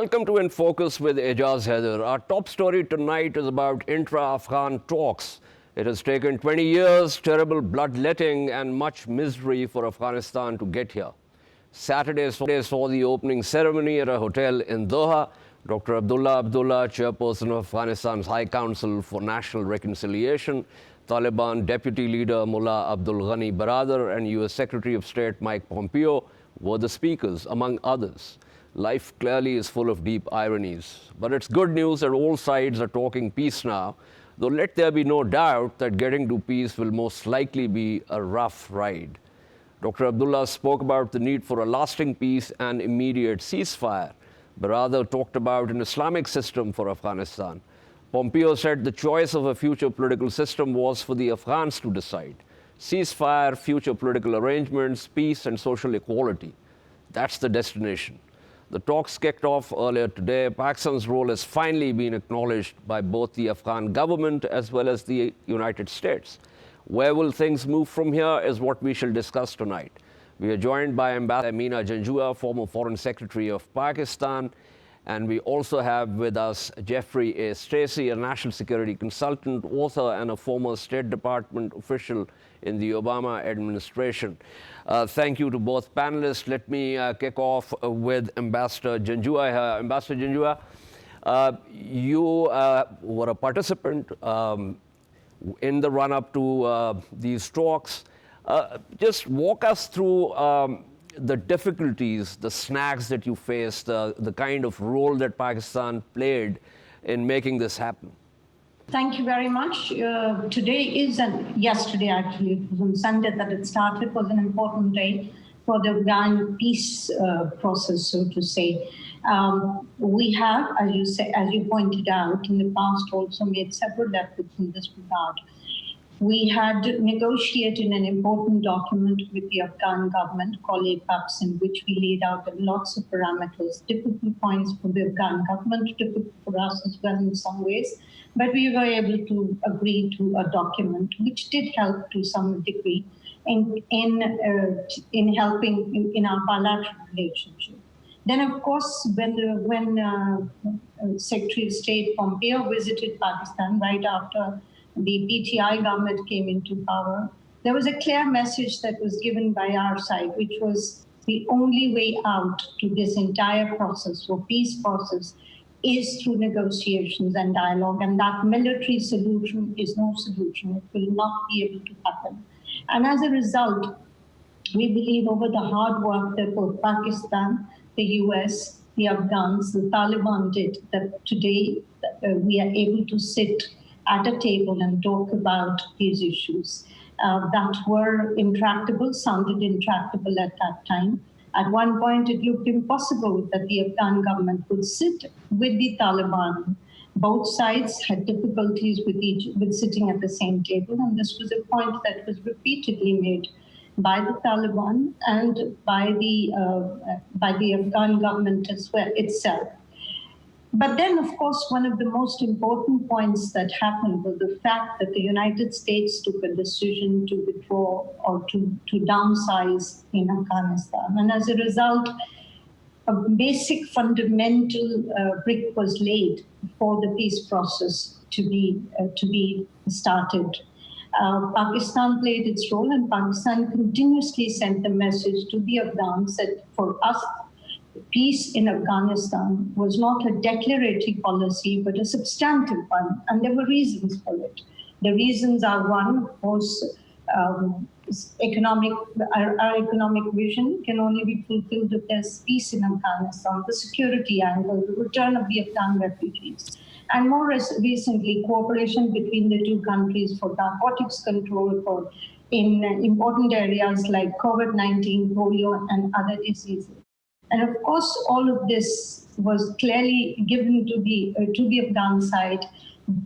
Welcome to In Focus with Ejaz Haider. Our top story tonight is about Intra-Afghan talks. It has taken 20 years, terrible bloodletting, and much misery for Afghanistan to get here. Saturday saw the opening ceremony at a hotel in Doha. Dr. Abdullah, chairperson of Afghanistan's High Council for National Reconciliation, Taliban Deputy Leader Mullah Abdul Ghani Baradar, and U.S. Secretary of State Mike Pompeo were the speakers, among others. Life clearly is full of deep ironies. But it's good news that all sides are talking peace now, though let there be no doubt that getting to peace will most likely be a rough ride. Dr. Abdullah spoke about the need for a lasting peace and immediate ceasefire. Baradar talked about an Islamic system for Afghanistan. Pompeo said the choice of a future political system was for the Afghans to decide. Ceasefire, future political arrangements, peace and social equality. That's the destination. The talks kicked off earlier today. Pakistan's role has finally been acknowledged by both the Afghan government as well as the United States. Where will things move from here is what we shall discuss tonight. We are joined by Ambassador Tehmina, Janjua, former Foreign Secretary of Pakistan. And we also have with us Jeffrey A. Stacey, a national security consultant, author, and a former State Department official in the Obama administration. Thank you to both panelists. Let me kick off with Ambassador Janjua. Ambassador Janjua, you were a participant in the run-up to these talks. Just walk us through the difficulties, the snags that you faced, the kind of role that Pakistan played in making this happen. Thank you very much. Today is, yesterday actually, it was on Sunday that it started, was an important day for the Afghan peace process, so to say. We have, as you pointed out, in the past also made several efforts in this regard. We had negotiated an important document with the Afghan government called APAPS, in which we laid out lots of parameters, difficult points for the Afghan government, difficult for us as well in some ways. But we were able to agree to a document which did help to some degree in helping in our bilateral relationship. Then, of course, when Secretary of State Pompeo visited Pakistan right after the PTI government came into power, there was a clear message that was given by our side, which was the only way out to this entire process, or peace process, is through negotiations and dialogue, and that military solution is no solution. It will not be able to happen. And as a result, we believe over the hard work that both Pakistan, the US, the Afghans, the Taliban did, that today we are able to sit at a table and talk about these issues that were intractable, sounded intractable at that time. At one point, it looked impossible that the Afghan government would sit with the Taliban. Both sides had difficulties with sitting at the same table, and this was a point that was repeatedly made by the Taliban and by the Afghan government as well itself. But then, of course, one of the most important points that happened was the fact that the United States took a decision to withdraw or to downsize in Afghanistan. And as a result, a basic fundamental brick was laid for the peace process to be started. Pakistan played its role, and Pakistan continuously sent the message to the Afghans that for us, peace in Afghanistan was not a declaratory policy, but a substantive one, and there were reasons for it. The reasons are, one, of course, our economic vision can only be fulfilled if there's peace in Afghanistan, the security angle, the return of the Afghan refugees, and more recently, cooperation between the two countries for narcotics control, in important areas like COVID-19, polio, and other diseases. And of course, all of this was clearly given to the Afghan side,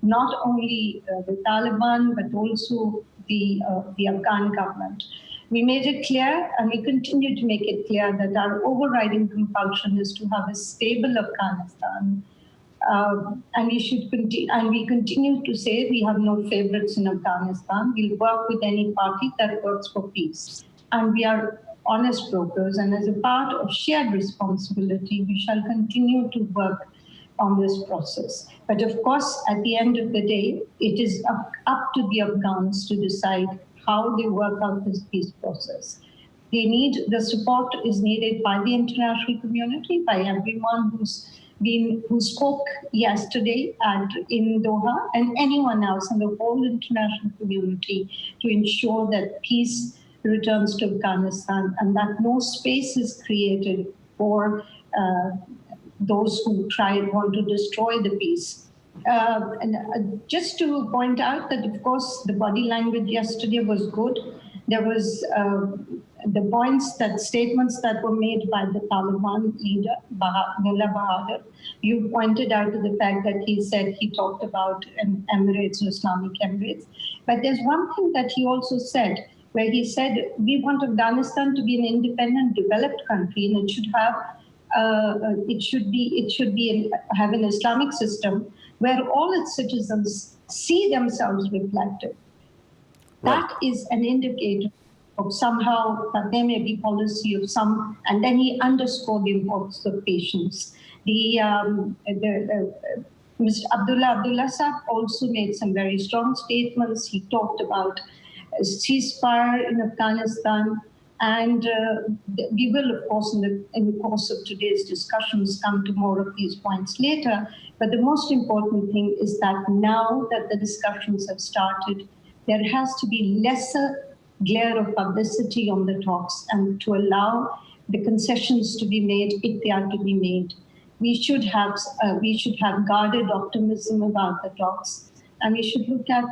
not only the Taliban, but also the Afghan government. We made it clear, and we continue to make it clear, that our overriding compulsion is to have a stable Afghanistan. And we continue to say we have no favorites in Afghanistan. We'll work with any party that works for peace. And we are honest brokers, and as a part of shared responsibility, we shall continue to work on this process. But of course, at the end of the day, it is up to the Afghans to decide how they work out this peace process. The support is needed by the international community, by everyone who spoke yesterday in Doha, and anyone else in the whole international community, to ensure that peace returns to Afghanistan and that no space is created for those who want to destroy the peace. Just to point out that, of course, the body language yesterday was good. There was statements that were made by the Taliban leader, Mullah Bahadur. You pointed out to the fact that he talked about Emirates, Islamic Emirates. But there's one thing that he also said, where he said, we want Afghanistan to be an independent, developed country, and it should have an Islamic system where all its citizens see themselves reflected. Right. That is an indicator of somehow that there may be policy of some, and then he underscored the importance of patience. Mr. Abdullah Saab also made some very strong statements. He talked about a ceasefire in Afghanistan, and we will, of course, in the course of today's discussions, come to more of these points later. But the most important thing is that now that the discussions have started, there has to be lesser glare of publicity on the talks, and to allow the concessions to be made if they are to be made. We should have guarded optimism about the talks, and we should look at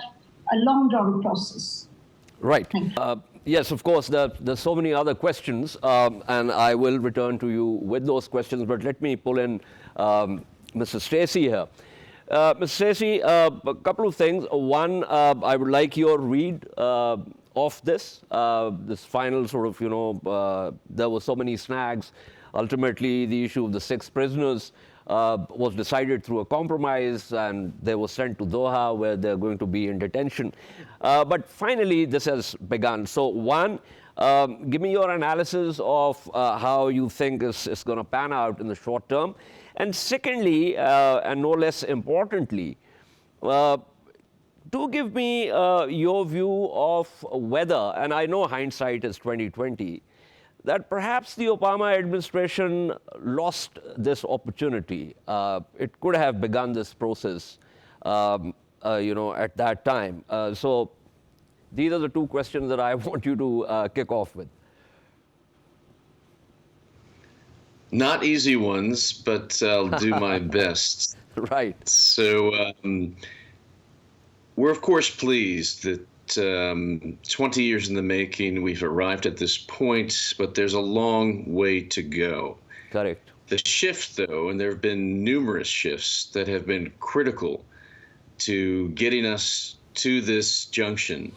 a long-drawn process. Right. Yes, of course, there's so many other questions, and I will return to you with those questions, but let me pull in Mrs. Stacey here. Ms. Stacey, a couple of things. One, I would like your read of this final sort of, there were so many snags. Ultimately, the issue of the 6 prisoners was decided through a compromise, and they were sent to Doha, where they're going to be in detention. But finally, this has begun. So one, give me your analysis of how you think it's going to pan out in the short term. And secondly, and no less importantly, do give me your view of whether, and I know hindsight is 20/20, that perhaps the Obama administration lost this opportunity. It could have begun this process, at that time. So these are the 2 questions that I want you to kick off with. Not easy ones, but I'll do my best. Right. So we're, of course, pleased that 20 years in the making, we've arrived at this point, but there's a long way to go. Correct. The shift, though, and there have been numerous shifts that have been critical to getting us to this junction.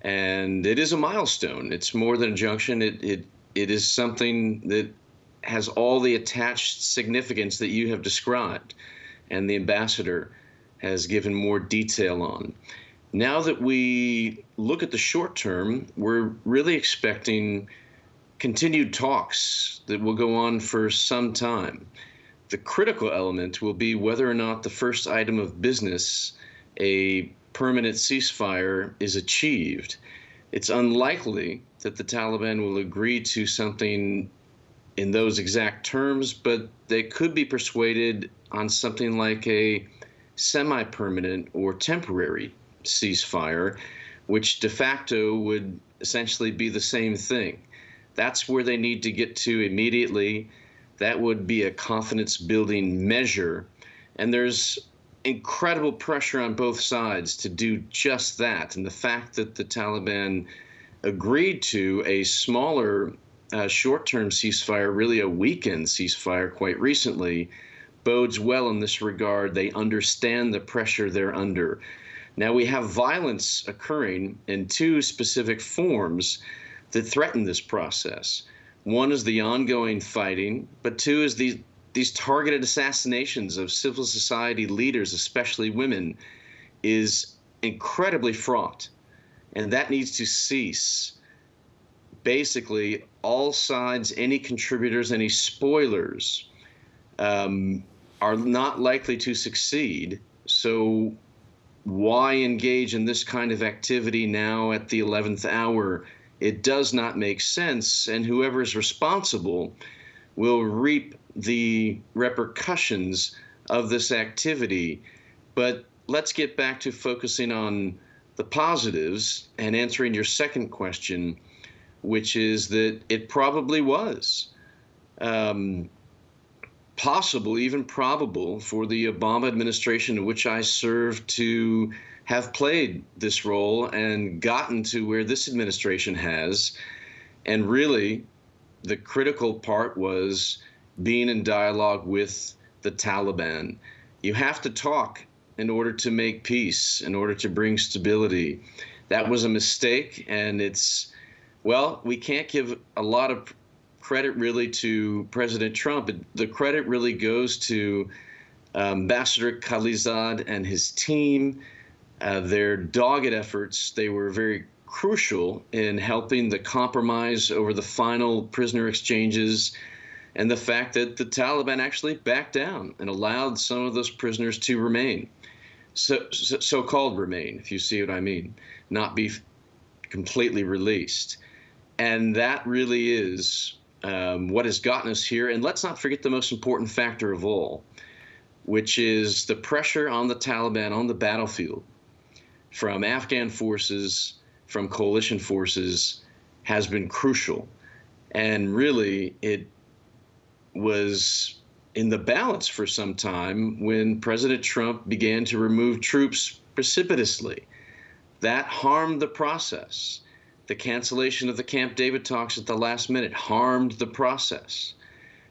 And it is a milestone. It's more than a junction. It is something that has all the attached significance that you have described, and the ambassador has given more detail on. Now that we look at the short term, we're really expecting continued talks that will go on for some time. The critical element will be whether or not the first item of business, a permanent ceasefire, is achieved. It's unlikely that the Taliban will agree to something in those exact terms, but they could be persuaded on something like a semi-permanent or temporary ceasefire, which de facto would essentially be the same thing. That's where they need to get to immediately. That would be a confidence-building measure, and there's incredible pressure on both sides to do just that. And the fact that the Taliban agreed to a smaller short-term ceasefire, really a weekend ceasefire quite recently, bodes well in this regard. They understand the pressure they're under. Now we have violence occurring in 2 specific forms that threaten this process. One is the ongoing fighting, but 2 is these targeted assassinations of civil society leaders, especially women, is incredibly fraught, and that needs to cease. Basically, all sides, any contributors, any spoilers, are not likely to succeed. So why engage in this kind of activity now at the 11th hour? It does not make sense, and whoever is responsible will reap the repercussions of this activity. But let's get back to focusing on the positives and answering your second question, which is that it probably was possible, even probable, for the Obama administration, in which I served, to have played this role and gotten to where this administration has. And really, the critical part was being in dialogue with the Taliban. You have to talk in order to make peace, in order to bring stability. That was a mistake, and well, we can't give a lot of credit really to President Trump. The credit really goes to Ambassador Khalilzad and his team, their dogged efforts. They were very crucial in helping the compromise over the final prisoner exchanges, and the fact that the Taliban actually backed down and allowed some of those prisoners to remain, so-called remain, if you see what I mean, not be completely released. And that really is what has gotten us here. And let's not forget the most important factor of all, which is the pressure on the Taliban on the battlefield from Afghan forces, from coalition forces, has been crucial. And really, it was in the balance for some time when President Trump began to remove troops precipitously. That harmed the process. The cancellation of the Camp David talks at the last minute harmed the process.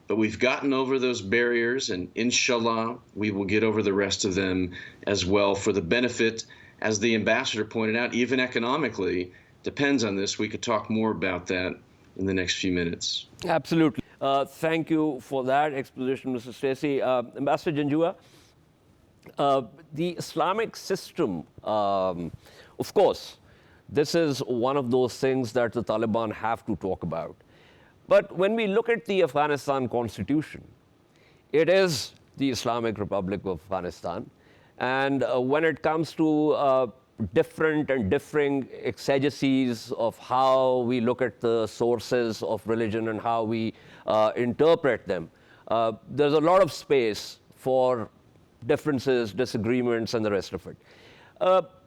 But we've gotten over those barriers, and inshallah, we will get over the rest of them as well, for the benefit, as the ambassador pointed out, even economically, depends on this. We could talk more about that in the next few minutes. Absolutely. Thank you for that exposition, Mr. Stacey. Ambassador Janjua, the Islamic system, of course, this is one of those things that the Taliban have to talk about. But when we look at the Afghanistan constitution, it is the Islamic Republic of Afghanistan. And when it comes to different and differing exegeses of how we look at the sources of religion and how we interpret them, there's a lot of space for differences, disagreements, and the rest of it.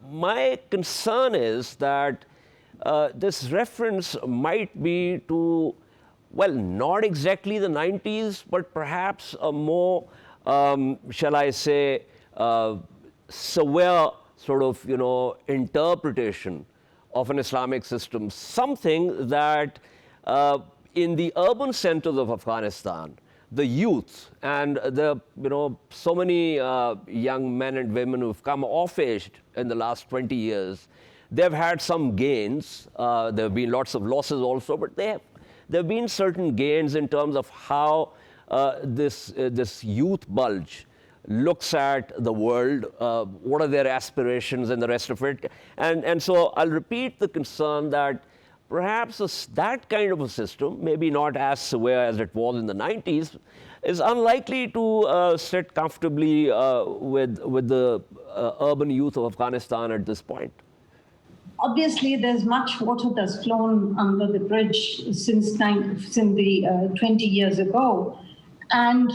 My concern is that this reference might be to, well, not exactly the 90s, but perhaps a more, shall I say, severe sort of, interpretation of an Islamic system, something that in the urban centers of Afghanistan, the youth and the, so many young men and women who've come of age in the last 20 years, they've had some gains. There have been lots of losses also, but there have been certain gains in terms of how this youth bulge looks at the world, what are their aspirations and the rest of it. And so I'll repeat the concern that perhaps that kind of a system, maybe not as severe as it was in the 90s, is unlikely to sit comfortably with the urban youth of Afghanistan at this point. Obviously, there's much water that's flown under the bridge since the 20 years ago. And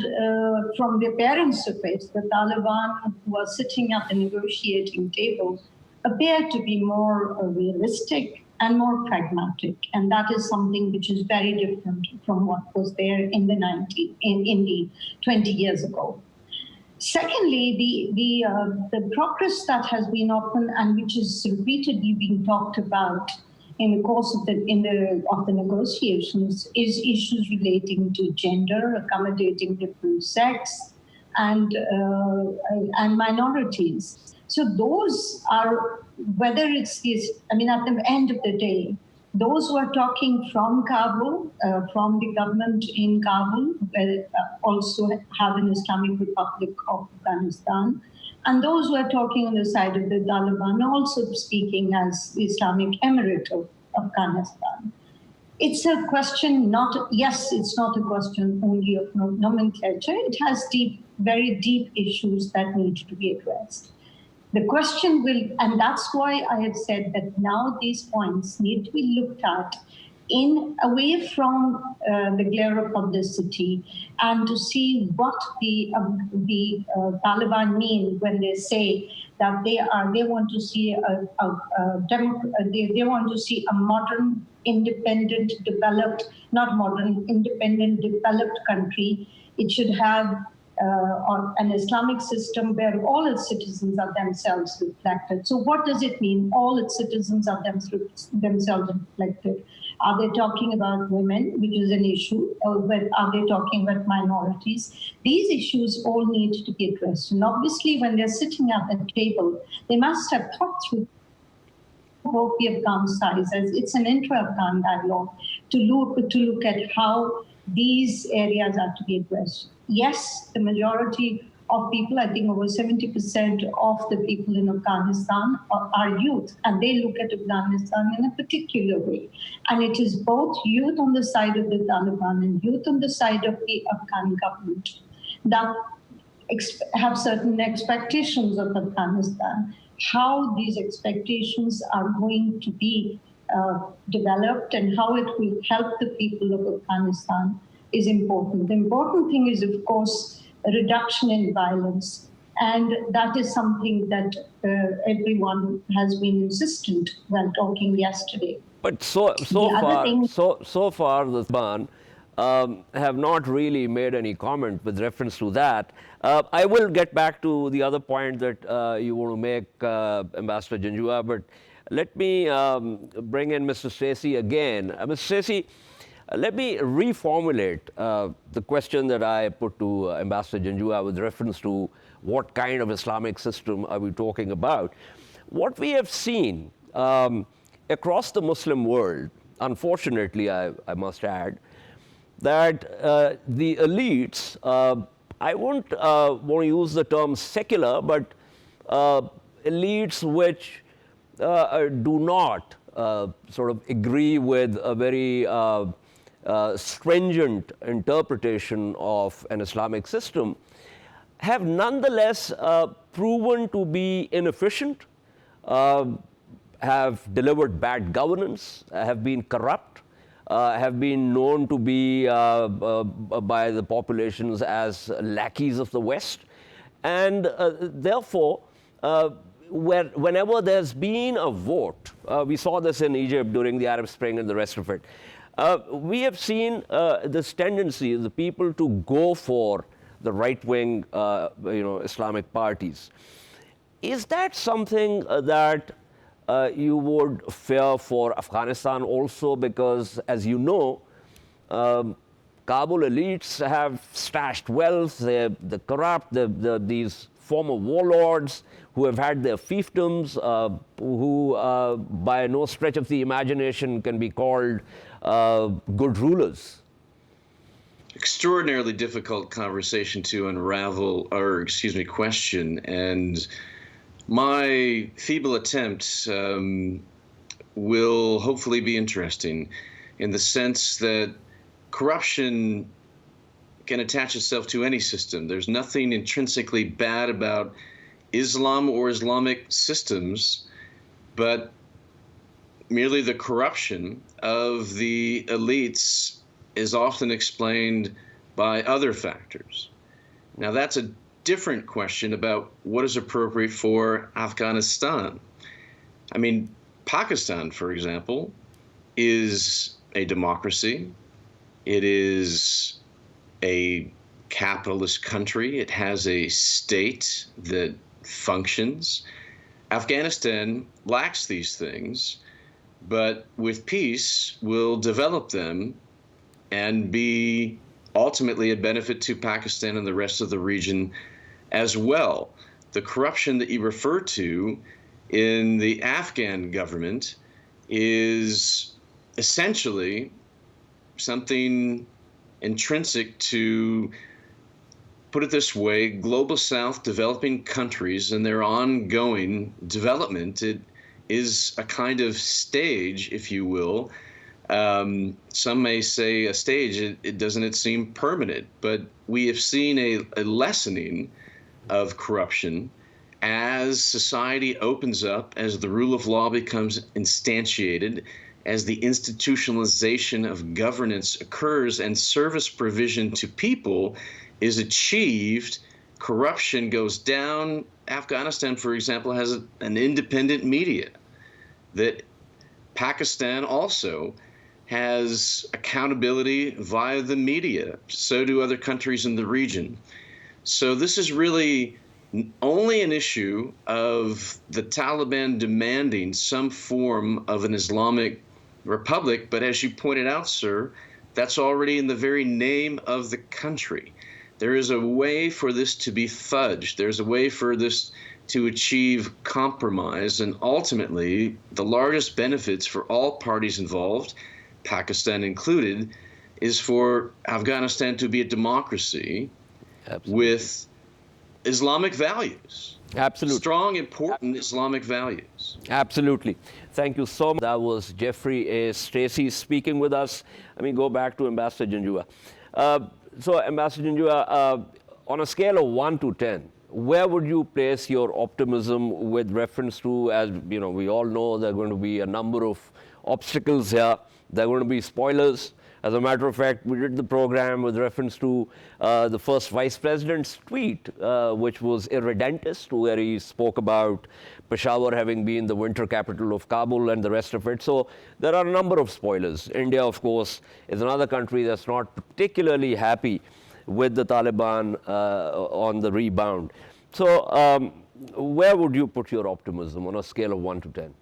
from the appearance of it, the Taliban, who are sitting at the negotiating table, appear to be more realistic and more pragmatic. And that is something which is very different from what was there in the 20 years ago. Secondly, the progress that has been often and which is repeatedly being talked about in the course of the negotiations is issues relating to gender, accommodating different sex, and minorities. So those are, whether it's these, at the end of the day, those who are talking from Kabul, from the government in Kabul, also have an Islamic Republic of Afghanistan, and those who are talking on the side of the Taliban are also speaking as the Islamic Emirate of Afghanistan. It's a question it's not a question only of nomenclature. It has very deep issues that need to be addressed. The question and that's why I have said that now these points need to be looked at away from the glare of publicity, and to see what the Taliban mean when they say that they want to see they want to see a modern, independent, developed, not modern, independent, developed country. It should have an Islamic system where all its citizens are themselves reflected. So what does it mean, all its citizens are themselves reflected? Are they talking about women, which is an issue? Or are they talking about minorities? These issues all need to be addressed. And obviously, when they're sitting at the table, they must have thought through both the Afghan sides, as it's an intra-Afghan dialogue, to look at how these areas are to be addressed. Yes, the majority of people, I think over 70% of the people in Afghanistan are youth, and they look at Afghanistan in a particular way. And it is both youth on the side of the Taliban and youth on the side of the Afghan government that have certain expectations of Afghanistan. How these expectations are going to be developed and how it will help the people of Afghanistan is important. The important thing is, of course, a reduction in violence. And that is something that everyone has been insistent when talking yesterday. But so far, the Taliban have not really made any comment with reference to that. I will get back to the other point that you want to make, Ambassador Janjua, but let me bring in Mr. Stacey again. Mr. Stacey, let me reformulate the question that I put to Ambassador Janjua with reference to what kind of Islamic system are we talking about. What we have seen across the Muslim world, unfortunately, I must add, that the elites, I won't want to use the term secular, but elites which do not sort of agree with a very stringent interpretation of an Islamic system, have nonetheless proven to be inefficient, have delivered bad governance, have been corrupt, have been known to be by the populations as lackeys of the West. And therefore, whenever there's been a vote, we saw this in Egypt during the Arab Spring and the rest of it, we have seen this tendency of the people to go for the right-wing Islamic parties. Is that something that you would fear for Afghanistan also? Because, as you know, Kabul elites have stashed wealth, they're corrupt, these former warlords who have had their fiefdoms, who by no stretch of the imagination can be called good rulers. Extraordinarily difficult conversation to unravel, question. And my feeble attempt will hopefully be interesting in the sense that corruption can attach itself to any system. There's nothing intrinsically bad about Islam or Islamic systems, but merely the corruption of the elites is often explained by other factors. Now, that's a different question about what is appropriate for Afghanistan. I mean, Pakistan, for example, is a democracy. It is a capitalist country. It has a state that functions. Afghanistan lacks these things, but with peace will develop them and be ultimately a benefit to Pakistan and the rest of the region as well. The corruption that you refer to in the Afghan government is essentially something intrinsic to, put it this way, global South developing countries and their ongoing development. It is a kind of stage, if you will, Some may say a stage, it seem permanent, but we have seen a lessening of corruption as society opens up, as the rule of law becomes instantiated, as the institutionalization of governance occurs and service provision to people is achieved, corruption goes down. Afghanistan, for example, has an independent media. That Pakistan also has accountability via the media. So do other countries in the region. So this is really only an issue of the Taliban demanding some form of an Islamic republic. But as you pointed out, sir, that's already in the very name of the country. There is a way for this to be fudged. There's a way for this to achieve compromise. And ultimately, the largest benefits for all parties involved, Pakistan included, is for Afghanistan to be a democracy. Absolutely. With Islamic values. Absolutely. Strong, important Islamic values. Absolutely. Thank you so much. That was Jeffrey A. Stacey speaking with us. Let me go back to Ambassador Janjua. So, Ambassador Janjua, on a scale of 1 to 10, where would you place your optimism with reference to, as you know, we all know there are going to be a number of obstacles here. There are going to be spoilers. As a matter of fact, we did the program with reference to the first vice president's tweet, which was irredentist, where he spoke about Peshawar having been the winter capital of Kabul and the rest of it. So there are a number of spoilers. India, of course, is another country that's not particularly happy with the Taliban on the rebound. So where would you put your optimism on a scale of 1 to 10?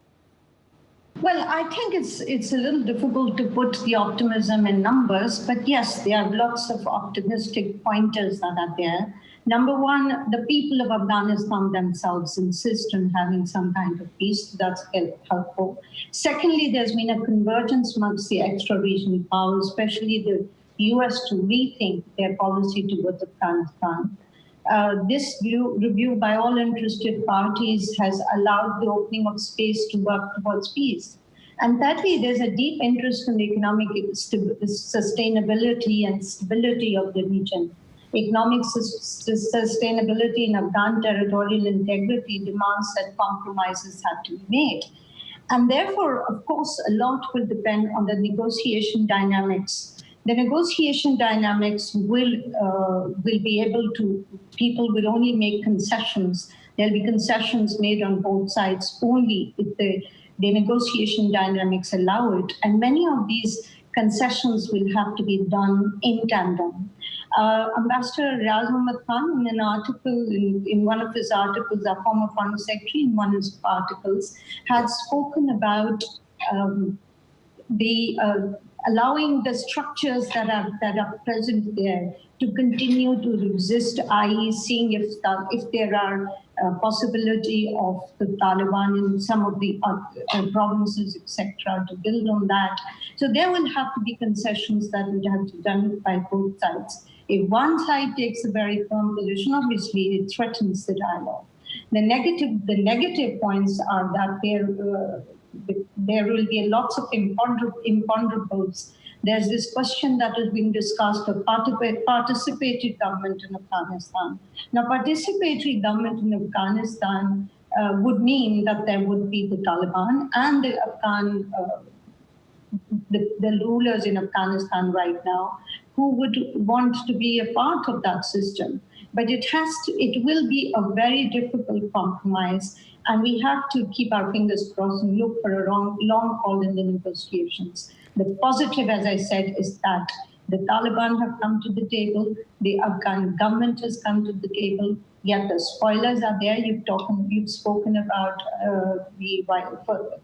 Well, I think it's a little difficult to put the optimism in numbers, but yes, there are lots of optimistic pointers that are there. Number one, the people of Afghanistan themselves insist on having some kind of peace. That's helpful. Secondly, there's been a convergence amongst the extra-regional powers, especially the US, to rethink their policy towards Afghanistan. This review by all interested parties has allowed the opening of space to work towards peace. And thirdly, there's a deep interest in the economic sustainability and stability of the region. Economic sustainability in Afghan territorial integrity demands that compromises have to be made. And therefore, of course, a lot will depend on the negotiation dynamics. The negotiation dynamics will be able to, people will only make concessions. There'll be concessions made on both sides only if the negotiation dynamics allow it. And many of these concessions will have to be done in tandem. Ambassador Ejaz Haider, in an article, in one of his articles, our former Foreign Secretary, in one of his articles, had spoken about allowing the structures that are present there to continue to resist, i.e. seeing if there are possibility of the Taliban in some of the provinces, etc., to build on that. So there will have to be concessions that would have to be done by both sides. If one side takes a very firm position, obviously it threatens the dialogue. The negative points are that there will be lots of imponderables. There's this question that has been discussed of participatory government in Afghanistan. Now, participatory government in Afghanistan would mean that there would be the Taliban and the Afghan, the rulers in Afghanistan right now, who would want to be a part of that system. But it will be a very difficult compromise, and we have to keep our fingers crossed and look for a long haul in the negotiations. The positive, as I said, is that the Taliban have come to the table, the Afghan government has come to the table, yet the spoilers are there. You've spoken about the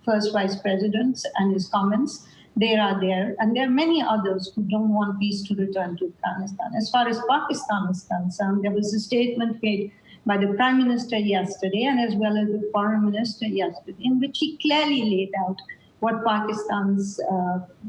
first vice president and his comments. They are there, and there are many others who don't want peace to return to Afghanistan. As far as Pakistan is concerned, there was a statement made by the Prime Minister yesterday and as well as the Foreign Minister yesterday, in which he clearly laid out what Pakistan's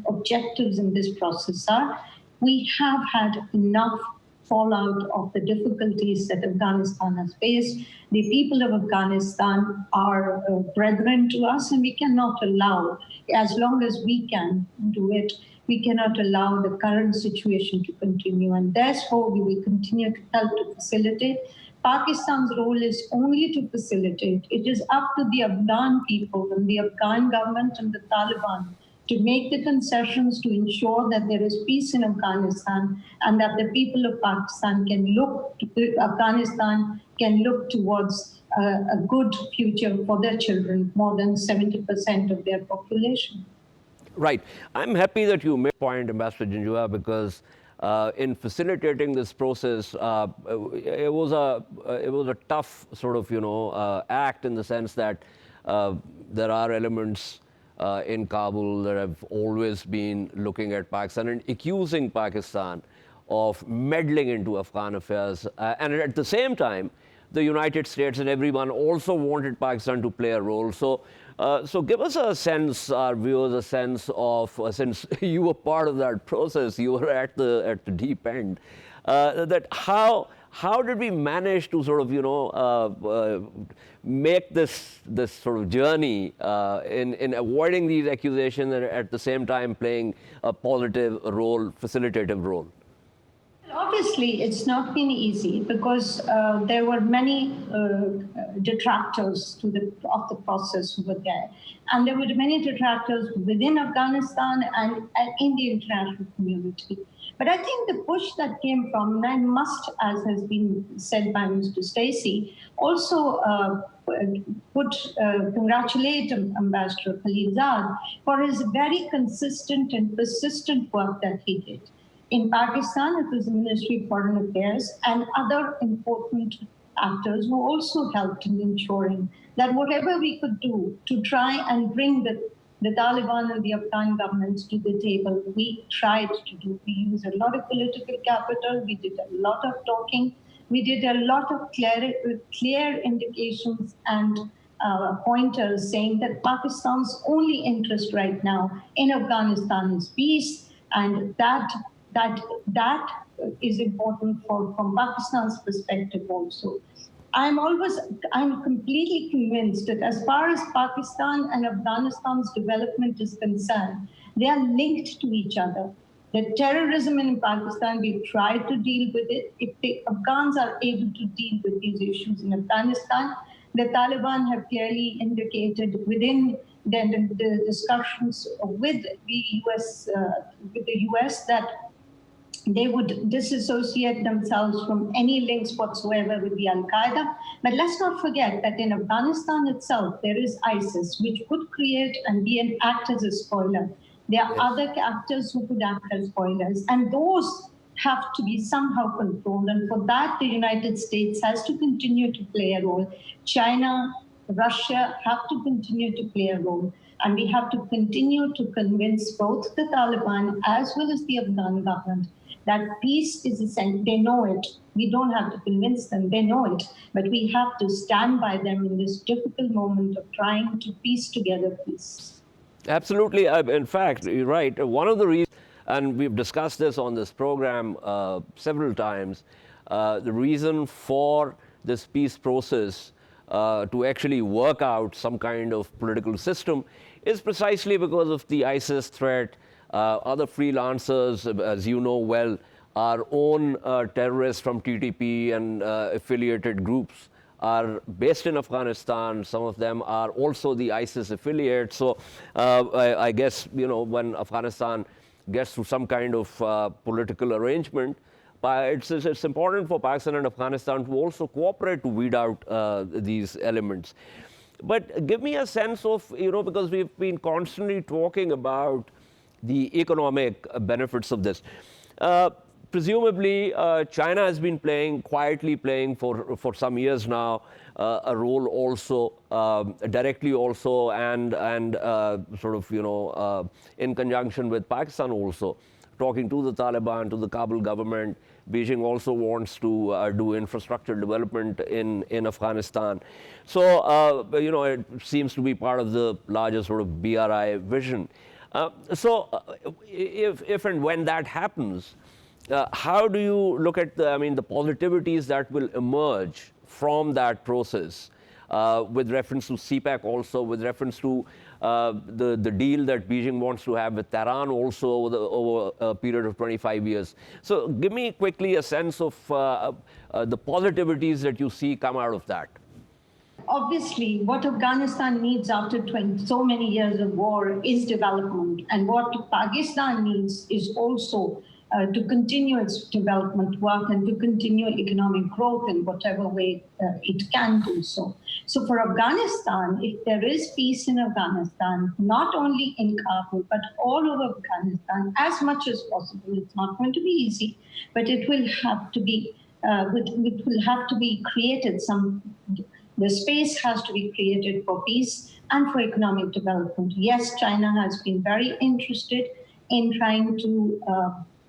objectives in this process are. We have had enough fallout of the difficulties that Afghanistan has faced. The people of Afghanistan are brethren to us, and we cannot allow, as long as we can do it, we cannot allow the current situation to continue. And therefore, we will continue to help to facilitate. Pakistan's role is only to facilitate. It is up to the Afghan people and the Afghan government and the Taliban to make the concessions to ensure that there is peace in Afghanistan and that the people of Pakistan can look to Afghanistan can look towards a good future for their children, more than 70% of their population. Right. I'm happy that you made a point, Ambassador Janjua, because in facilitating this process, it was a tough sort of act, in the sense that there are elements in Kabul that have always been looking at Pakistan and accusing Pakistan of meddling into Afghan affairs, and at the same time, the United States and everyone also wanted Pakistan to play a role. So give us a sense, our viewers, a sense of, since you were part of that process, you were at the deep end, that how did we manage to sort of, make this sort of journey in avoiding these accusations and at the same time playing a positive role, facilitative role? Obviously, it's not been easy because there were many detractors of the process who were there. And there were many detractors within Afghanistan and in the international community. But I think the push that came from, and I must, as has been said by Mr. Stacey, also congratulate Ambassador Khalilzad for his very consistent and persistent work that he did. In Pakistan, it was the Ministry of Foreign Affairs and other important actors who also helped in ensuring that whatever we could do to try and bring the Taliban and the Afghan governments to the table, we tried to do. We used a lot of political capital. We did a lot of talking. We did a lot of clear indications and pointers saying that Pakistan's only interest right now in Afghanistan is peace, and that is important from Pakistan's perspective also. I'm completely convinced that as far as Pakistan and Afghanistan's development is concerned, they are linked to each other. The terrorism in Pakistan, we've tried to deal with it. If the Afghans are able to deal with these issues in Afghanistan, the Taliban have clearly indicated within the discussions with the US that they would disassociate themselves from any links whatsoever with the Al-Qaeda. But let's not forget that in Afghanistan itself, there is ISIS, which could create and act as a spoiler. There are other actors who could act as spoilers, and those have to be somehow controlled. And for that, the United States has to continue to play a role. China, Russia have to continue to play a role. And we have to continue to convince both the Taliban as well as the Afghan government that peace is essential. They know it. We don't have to convince them. They know it. But we have to stand by them in this difficult moment of trying to piece together peace. Absolutely. In fact, you're right. One of the reasons, and we've discussed this on this program several times, the reason for this peace process to actually work out some kind of political system is precisely because of the ISIS threat. Other freelancers, as you know well, our own terrorists from TTP and affiliated groups are based in Afghanistan. Some of them are also the ISIS affiliates. So I guess, when Afghanistan gets to some kind of political arrangement, it's important for Pakistan and Afghanistan to also cooperate to weed out these elements. But give me a sense of, because we've been constantly talking about the economic benefits of this. Presumably, China has been quietly playing for some years now, a role also, directly also, and sort of, in conjunction with Pakistan also, talking to the Taliban, to the Kabul government. Beijing also wants to do infrastructure development in Afghanistan. So, it seems to be part of the larger sort of BRI vision. So if and when that happens, How do you look at the positivities that will emerge from that process, with reference to CPEC also, with reference to the deal that Beijing wants to have with Tehran also over a period of 25 years. So give me quickly a sense of the positivities that you see come out of that. Obviously, what Afghanistan needs after so many years of war is development. And what Pakistan needs is also to continue its development work and to continue economic growth in whatever way it can do so. So for Afghanistan, if there is peace in Afghanistan, not only in Kabul, but all over Afghanistan, as much as possible, it's not going to be easy, but it will have to be, it will have to be created. The space has to be created for peace and for economic development. Yes, China has been very interested in trying to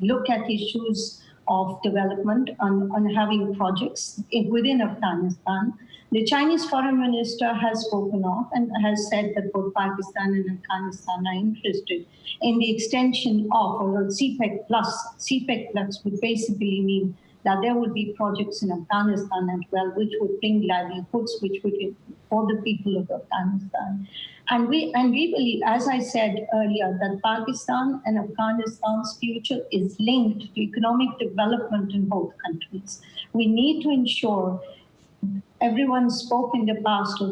look at issues of development on having projects within Afghanistan. The Chinese foreign minister has spoken off and has said that both Pakistan and Afghanistan are interested in the extension of CPEC Plus. CPEC Plus would basically mean that there would be projects in Afghanistan as well, which would bring livelihoods, which would for the people of Afghanistan. And we believe, as I said earlier, that Pakistan and Afghanistan's future is linked to economic development in both countries. We need to ensure, everyone spoke in the past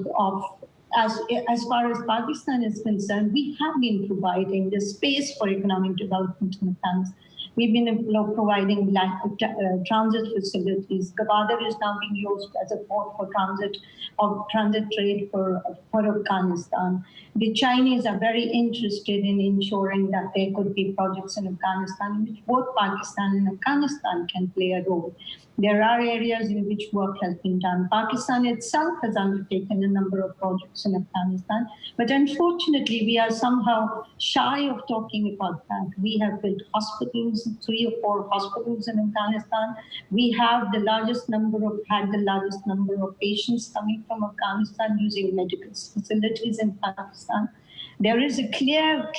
as far as Pakistan is concerned, we have been providing the space for economic development in Afghanistan. We've been providing transit facilities. Gwadar is now being used as a port for transit trade for Afghanistan. The Chinese are very interested in ensuring that there could be projects in Afghanistan in which both Pakistan and Afghanistan can play a role. There are areas in which work has been done. Pakistan itself has undertaken a number of projects in Afghanistan, but unfortunately, we are somehow shy of talking about that. We have built hospitals, 3 or 4 hospitals in Afghanistan. We have the largest number of patients coming from Afghanistan using medical facilities in Pakistan. There is a clear,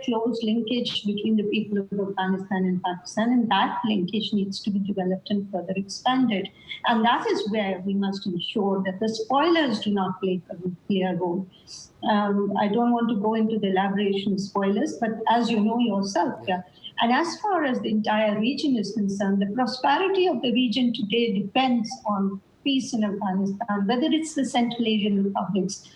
close linkage between the people of Afghanistan and Pakistan, and that linkage needs to be developed and further expanded. And that is where we must ensure that the spoilers do not play a role. I don't want to go into the elaboration of spoilers, but as you know yourself, and as far as the entire region is concerned, the prosperity of the region today depends on peace in Afghanistan, whether it's the Central Asian republics,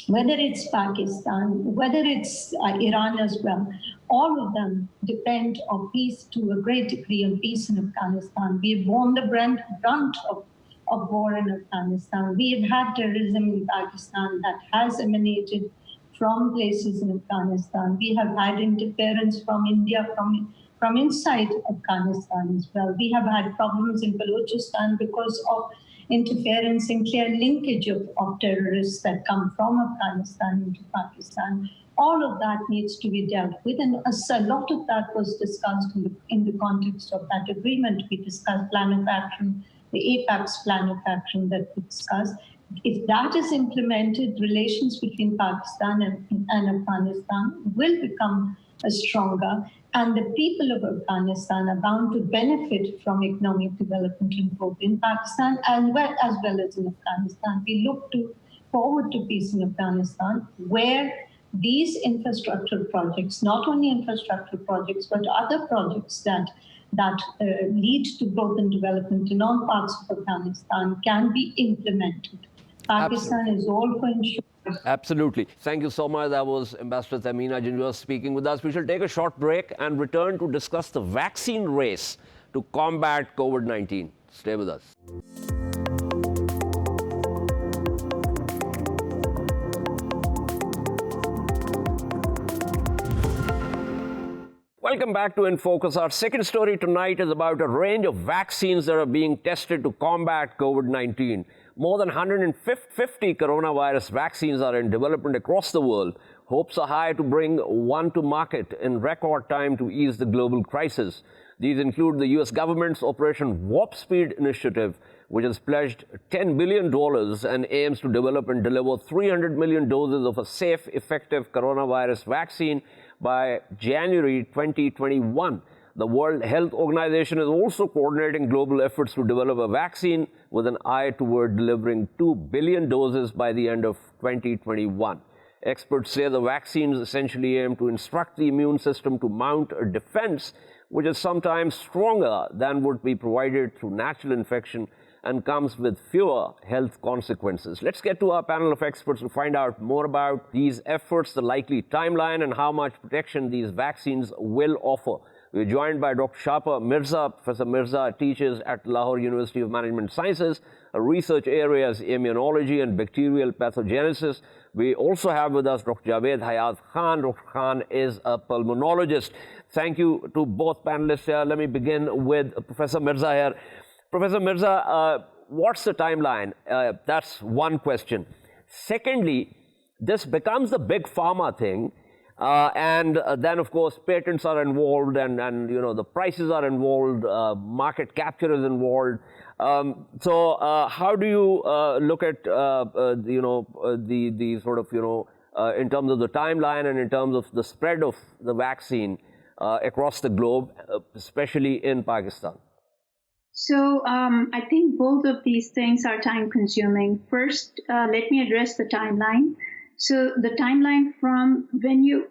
whether it's Pakistan, whether it's Iran as well. All of them depend on peace to a great degree, on peace in Afghanistan. We have borne the brunt of war in Afghanistan. We have had terrorism in Pakistan that has emanated from places in Afghanistan. We have had interference from India, from inside Afghanistan as well. We have had problems in Balochistan because of interference and clear linkage of terrorists that come from Afghanistan into Pakistan. All of that needs to be dealt with, and a lot of that was discussed in the context of that agreement. We discussed plan of action, the APAC's plan of action that we discussed. If that is implemented, relations between Pakistan and Afghanistan will become stronger, and the people of Afghanistan are bound to benefit from economic development and growth in Pakistan as well as in Afghanistan. We look forward to peace in Afghanistan, where these infrastructure projects, not only infrastructure projects, but other projects that lead to growth and development in all parts of Afghanistan can be implemented. Pakistan is all for ensuring. Absolutely. Thank you so much. That was Ambassador Tehmina Janjua speaking with us. We shall take a short break and return to discuss the vaccine race to combat COVID-19. Stay with us. Welcome back to In Focus. Our second story tonight is about a range of vaccines that are being tested to combat COVID-19. More than 150 coronavirus vaccines are in development across the world. Hopes are high to bring one to market in record time to ease the global crisis. These include the US government's Operation Warp Speed initiative, which has pledged $10 billion and aims to develop and deliver 300 million doses of a safe, effective coronavirus vaccine by January 2021. The World Health Organization is also coordinating global efforts to develop a vaccine with an eye toward delivering 2 billion doses by the end of 2021. Experts say the vaccines essentially aim to instruct the immune system to mount a defense which is sometimes stronger than would be provided through natural infection and comes with fewer health consequences. Let's get to our panel of experts to find out more about these efforts, the likely timeline, and how much protection these vaccines will offer. We're joined by Dr. Shapa Mirza. Professor Mirza teaches at Lahore University of Management Sciences. Her research areas immunology and bacterial pathogenesis. We also have with us Dr. Javed Hayat Khan. Dr. Khan is a pulmonologist. Thank you to both panelists here. Let me begin with Professor Mirza here. Professor Mirza, what's the timeline? That's one question. Secondly, this becomes the big pharma thing. And then, of course, patents are involved, and you know the prices are involved, market capture is involved. So, how do you look at the sort of in terms of the timeline and in terms of the spread of the vaccine across the globe, especially in Pakistan? So I think both of these things are time consuming. First, let me address the timeline. So the timeline from when you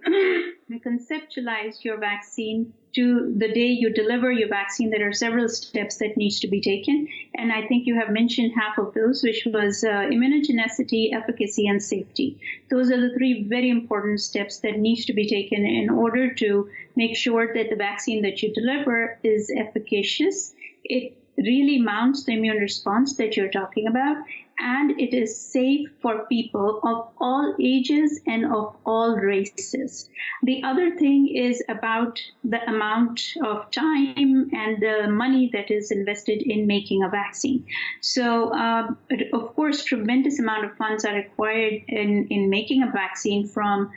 conceptualize your vaccine to the day you deliver your vaccine, there are several steps that needs to be taken. And I think you have mentioned half of those, which was immunogenicity, efficacy, and safety. Those are the three very important steps that needs to be taken in order to make sure that the vaccine that you deliver is efficacious. It really mounts the immune response that you're talking about, and it is safe for people of all ages and of all races. The other thing is about the amount of time and the money that is invested in making a vaccine. So, of course, tremendous amount of funds are required in making a vaccine, from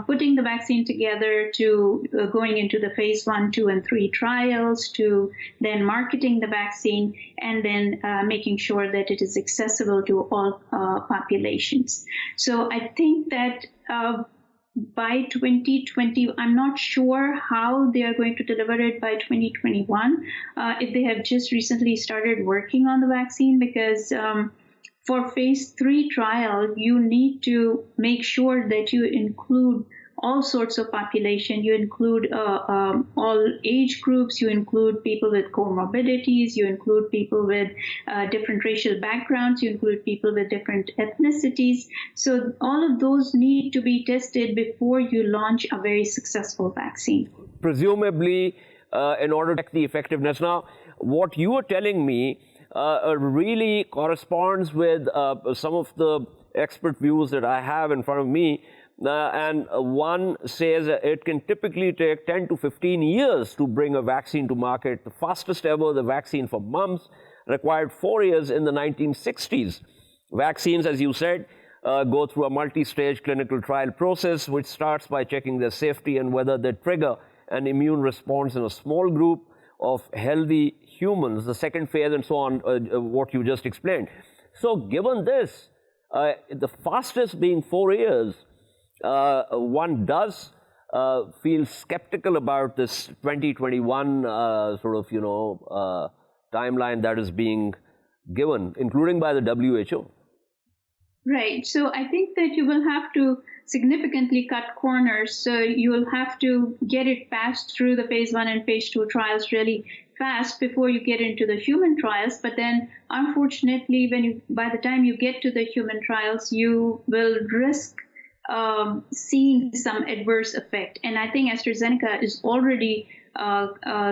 putting the vaccine together to going into the phase 1, 2, and 3 trials, to then marketing the vaccine, and then making sure that it is accessible to all populations. So I think that by 2020, I'm not sure how they are going to deliver it by 2021, if they have just recently started working on the vaccine, because for phase 3 trial, you need to make sure that you include all sorts of population. You include all age groups, you include people with comorbidities, you include people with different racial backgrounds, you include people with different ethnicities. So all of those need to be tested before you launch a very successful vaccine. Presumably, in order to check the effectiveness. Now, what you are telling me really corresponds with some of the expert views that I have in front of me. And one says it can typically take 10 to 15 years to bring a vaccine to market. The fastest ever, the vaccine for mumps, required 4 years in the 1960s. Vaccines, as you said, go through a multi-stage clinical trial process, which starts by checking their safety and whether they trigger an immune response in a small group of healthy humans, the second phase, and so on, what you just explained. So given this, the fastest being 4 years, one does feel skeptical about this 2021 timeline that is being given, including by the WHO. Right. So I think that you will have to significantly cut corners. So you will have to get it passed through the phase 1 and phase 2 trials really fast before you get into the human trials. But then, unfortunately, by the time you get to the human trials, you will risk seeing some adverse effect. And I think AstraZeneca is already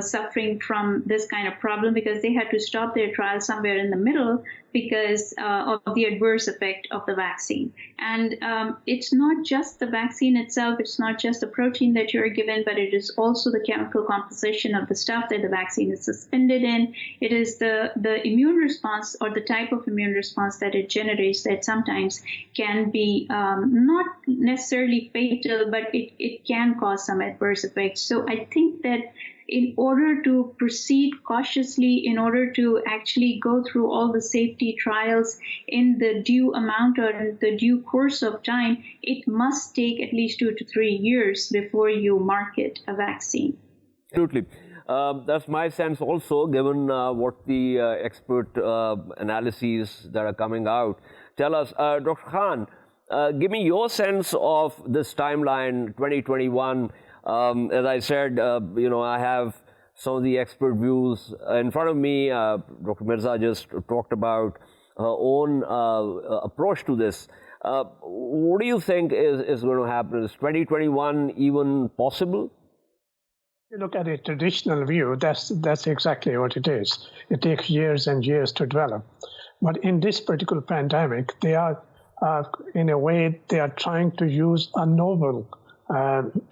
suffering from this kind of problem, because they had to stop their trial somewhere in the middle because of the adverse effect of the vaccine. And it's not just the vaccine itself, it's not just the protein that you're given, but it is also the chemical composition of the stuff that the vaccine is suspended in. It is the immune response, or the type of immune response that it generates, that sometimes can be not necessarily fatal, but it can cause some adverse effects. So I think that in order to proceed cautiously, in order to actually go through all the safety trials in the due amount or the due course of time, it must take at least 2 to 3 years before you market a vaccine. Absolutely. That's my sense also, given what the expert analyses that are coming out tell us. Dr. Khan, give me your sense of this timeline, 2021. As I said, I have some of the expert views in front of me. Dr. Mirza just talked about her own approach to this. What do you think is going to happen? Is 2021 even possible? If you look at a traditional view, that's exactly what it is. It takes years and years to develop. But in this particular pandemic, they are, in a way, they are trying to use novel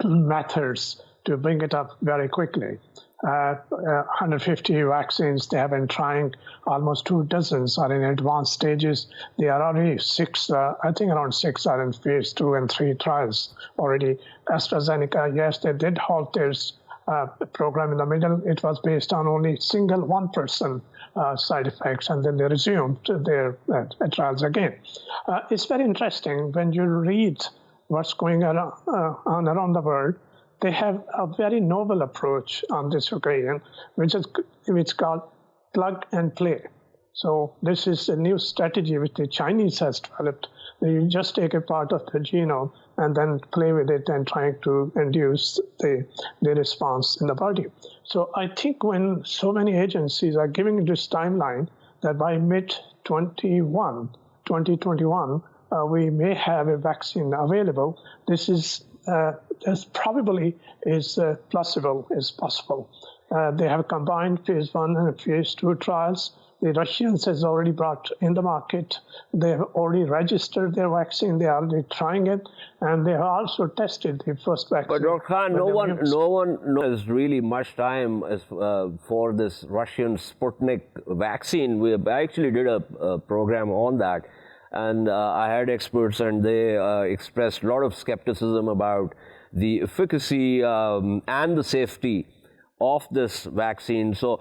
methods to bring it up very quickly. 150 vaccines they have been trying, almost 2 dozens are in advanced stages. There are already 6, I think around 6 are in phase 2 and 3 trials already. AstraZeneca, yes, they did halt their program in the middle. It was based on only single 1% side effects, and then they resumed their trials again. It's very interesting when you read what's going on around the world. They have a very novel approach on this occasion, which is called plug and play. So this is a new strategy which the Chinese has developed. You just take a part of the genome and then play with it and trying to induce the response in the body. So I think when so many agencies are giving this timeline that by mid-2021, we may have a vaccine available, this probably is possible. They have combined phase 1 and phase 2 trials. The Russians has already brought in the market. They have already registered their vaccine. They are already trying it, and they have also tested the first vaccine. But Dr. Khan, no one knows really much time for this Russian Sputnik vaccine. I actually did a program on that, and I had experts, and they expressed a lot of skepticism about the efficacy and the safety of this vaccine. So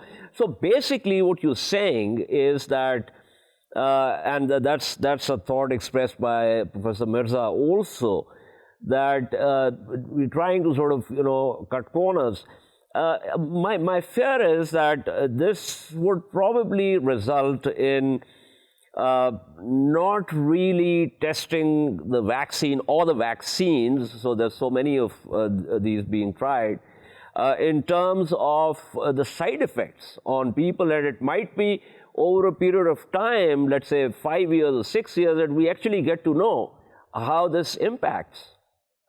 basically what you're saying is that, and that's a thought expressed by Professor Mirza also, that we're trying to sort of, cut corners. My fear is that this would probably result in not really testing the vaccine or the vaccines, so there's so many of these being tried, in terms of the side effects on people, and it might be over a period of time, let's say 5 years or 6 years, that we actually get to know how this impacts.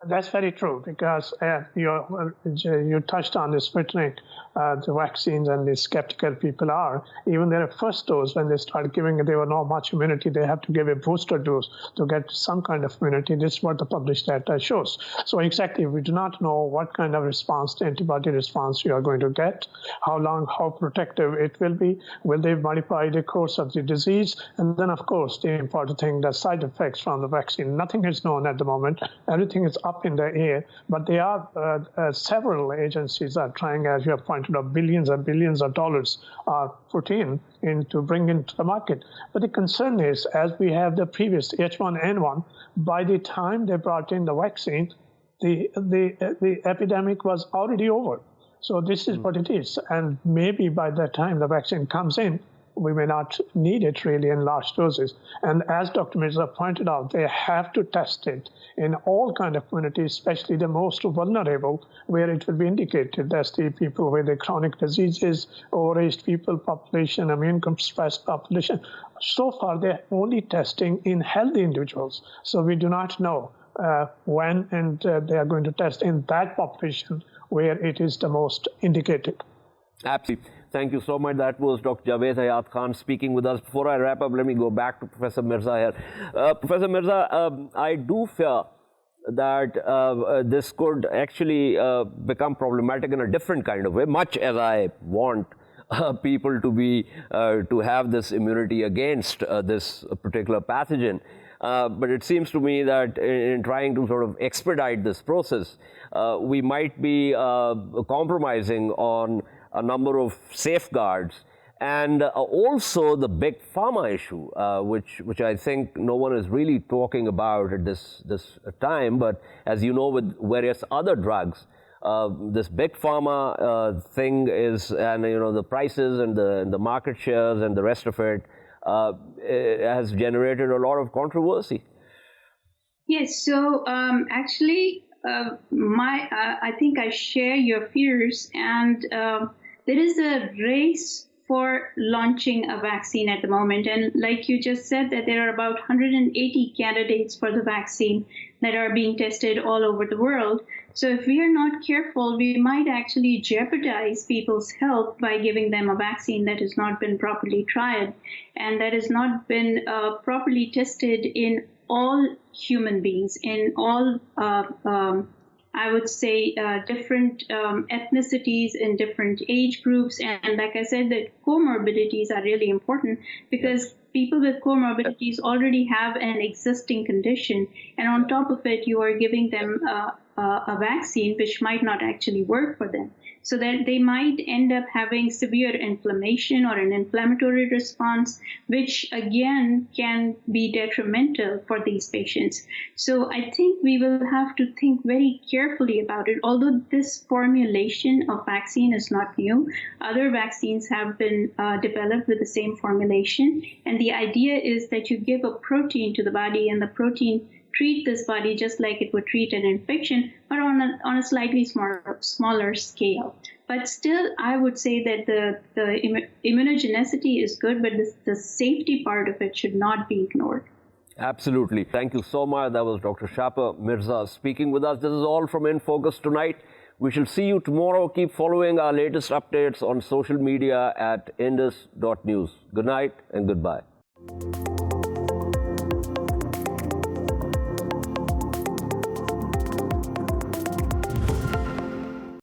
That's very true, because you touched on the Sputnik, the vaccines, and the skeptical people are. Even their first dose, when they started giving it, there was not much immunity. They have to give a booster dose to get some kind of immunity. This is what the published data shows. So exactly, we do not know what kind of response, the antibody response you are going to get, how long, how protective it will be, will they modify the course of the disease, and then, of course, the important thing, the side effects from the vaccine. Nothing is known at the moment. Everything is up in the air, but there are several agencies are trying, as you have pointed out, billions and billions of dollars are put in to bring into the market. But the concern is, as we have the previous H1N1, by the time they brought in the vaccine, the epidemic was already over. So this is what it is, and maybe by the time the vaccine comes in, we may not need it really in large doses. And as Dr. Mirza pointed out, they have to test it in all kinds of communities, especially the most vulnerable, where it will be indicated. That's the people with the chronic diseases, overaged people population, immune-suppressed population. So far, they're only testing in healthy individuals. So we do not know when they are going to test in that population where it is the most indicated. Absolutely. Thank you so much. That was Dr. Javed Hayat Khan speaking with us. Before I wrap up, let me go back to Professor Mirza here. Professor Mirza, I do fear that this could actually become problematic in a different kind of way, much as I want people to have this immunity against this particular pathogen. But it seems to me that in trying to sort of expedite this process, we might be compromising on a number of safeguards, and also the big pharma issue, which I think no one is really talking about at this time. But as you know, with various other drugs, this big pharma thing is, and the prices and the market shares and the rest of it, has generated a lot of controversy. Yes, so actually, I think I share your fears, and there is a race for launching a vaccine at the moment. And like you just said, that there are about 180 candidates for the vaccine that are being tested all over the world. So if we are not careful, we might actually jeopardize people's health by giving them a vaccine that has not been properly tried and that has not been properly tested in all human beings, in all I would say different ethnicities in different age groups. And like I said, that comorbidities are really important because people with comorbidities already have an existing condition. And on top of it, you are giving them a vaccine which might not actually work for them. So that they might end up having severe inflammation or an inflammatory response, which again can be detrimental for these patients. So I think we will have to think very carefully about it. Although this formulation of vaccine is not new, other vaccines have been developed with the same formulation. And the idea is that you give a protein to the body, and the protein treat this body just like it would treat an infection, but on a slightly smaller scale. But still, I would say that the immunogenicity is good, but the safety part of it should not be ignored. Absolutely. Thank you so much. That was Dr. Shapa Mirza speaking with us. This is all from In Focus tonight. We shall see you tomorrow. Keep following our latest updates on social media at indus.news. Good night and goodbye.